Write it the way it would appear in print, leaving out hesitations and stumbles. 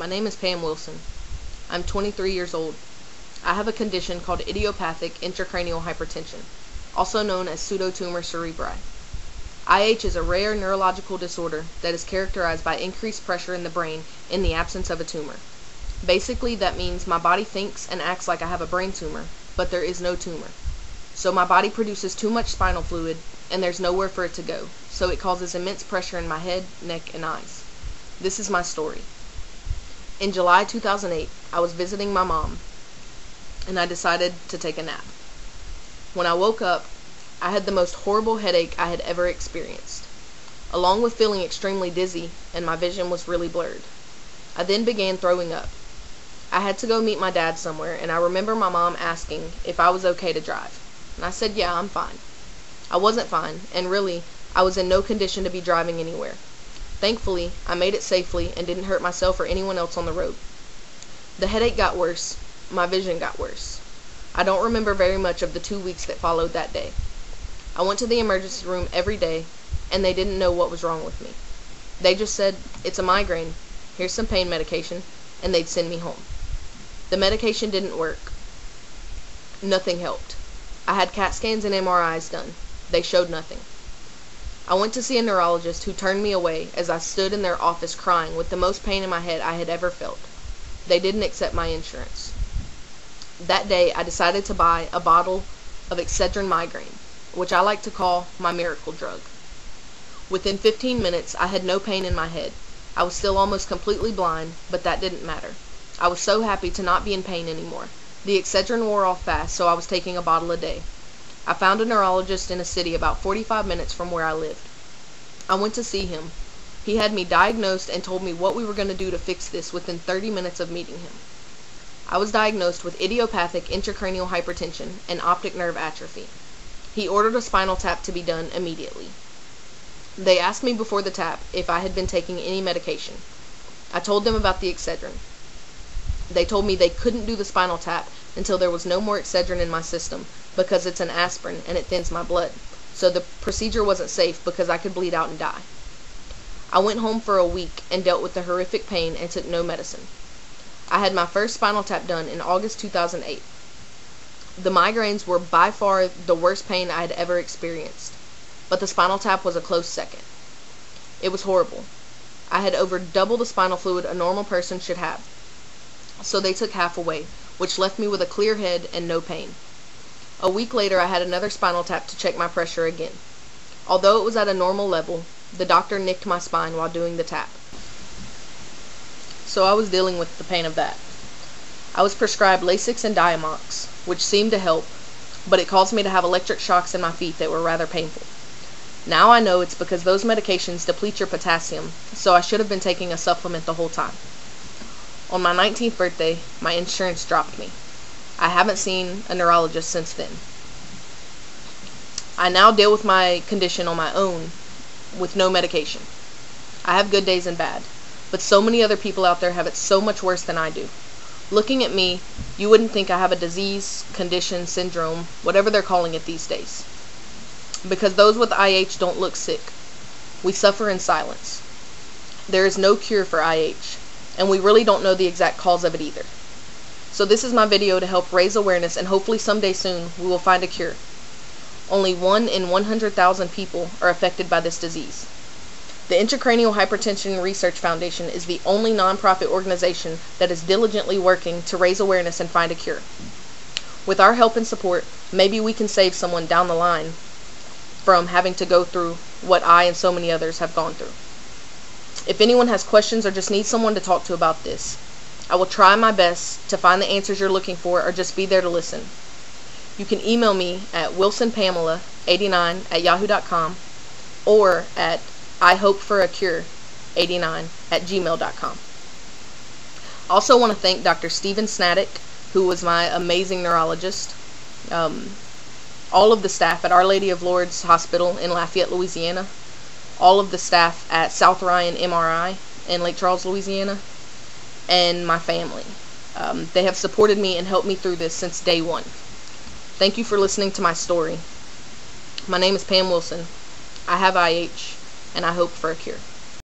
My name is Pam Wilson. I'm 23 years old. I have a condition called idiopathic intracranial hypertension, also known as pseudotumor cerebri. IH is a rare neurological disorder that is characterized by increased pressure in the brain in the absence of a tumor. Basically, that means my body thinks and acts like I have a brain tumor, but there is no tumor. So my body produces too much spinal fluid, and there's nowhere for it to go, so it causes immense pressure in my head, neck, and eyes. This is my story. In July 2008, I was visiting my mom, and I decided to take a nap. When I woke up, I had the most horrible headache I had ever experienced, along with feeling extremely dizzy, and my vision was really blurred. I then began throwing up. I had to go meet my dad somewhere, and I remember my mom asking if I was okay to drive. And I said, yeah, I'm fine. I wasn't fine, and really, I was in no condition to be driving anywhere. Thankfully, I made it safely and didn't hurt myself or anyone else on the road. The headache got worse. My vision got worse. I don't remember very much of the 2 weeks that followed that day. I went to the emergency room every day, and they didn't know what was wrong with me. They just said, it's a migraine, here's some pain medication, and they'd send me home. The medication didn't work. Nothing helped. I had CAT scans and MRIs done. They showed nothing. I went to see a neurologist who turned me away as I stood in their office crying with the most pain in my head I had ever felt. They didn't accept my insurance. That day, I decided to buy a bottle of Excedrin migraine, which I like to call my miracle drug. Within 15 minutes, I had no pain in my head. I was still almost completely blind, but that didn't matter. I was so happy to not be in pain anymore. The Excedrin wore off fast, so I was taking a bottle a day. I found a neurologist in a city about 45 minutes from where I lived. I went to see him. He had me diagnosed and told me what we were going to do to fix this within 30 minutes of meeting him. I was diagnosed with idiopathic intracranial hypertension and optic nerve atrophy. He ordered a spinal tap to be done immediately. They asked me before the tap if I had been taking any medication. I told them about the Excedrin. They told me they couldn't do the spinal tap until there was no more Excedrin in my system because it's an aspirin and it thins my blood. So the procedure wasn't safe because I could bleed out and die. I went home for a week and dealt with the horrific pain and took no medicine. I had my first spinal tap done in August 2008. The migraines were by far the worst pain I had ever experienced, but the spinal tap was a close second. It was horrible. I had over double the spinal fluid a normal person should have, so they took half away, which left me with a clear head and no pain. A week later, I had another spinal tap to check my pressure again. Although it was at a normal level, the doctor nicked my spine while doing the tap. So I was dealing with the pain of that. I was prescribed Lasix and Diamox, which seemed to help, but it caused me to have electric shocks in my feet that were rather painful. Now I know it's because those medications deplete your potassium, so I should have been taking a supplement the whole time. On my 19th birthday, my insurance dropped me. I haven't seen a neurologist since then. I now deal with my condition on my own with no medication. I have good days and bad, but so many other people out there have it so much worse than I do. Looking at me, you wouldn't think I have a disease, condition, syndrome, whatever they're calling it these days. Because those with IH don't look sick. We suffer in silence. There is no cure for IH, and we really don't know the exact cause of it either. So this is my video to help raise awareness, and hopefully someday soon we will find a cure. Only 1 in 100,000 people are affected by this disease. The Intracranial Hypertension Research Foundation is the only nonprofit organization that is diligently working to raise awareness and find a cure. With our help and support, maybe we can save someone down the line from having to go through what I and so many others have gone through. If anyone has questions or just needs someone to talk to about this, I will try my best to find the answers you're looking for or just be there to listen. You can email me at Wilsonpamela89 @yahoo.com or at IHopeforacure89 @gmail.com. I also want to thank Dr. Steven Snaddick, who was my amazing neurologist, all of the staff at Our Lady of Lourdes Hospital in Lafayette, Louisiana, all of the staff at South Ryan MRI in Lake Charles, Louisiana, and my family. They have supported me and helped me through this since day one. Thank you for listening to my story. My name is Pam Wilson. I have IH, and I hope for a cure.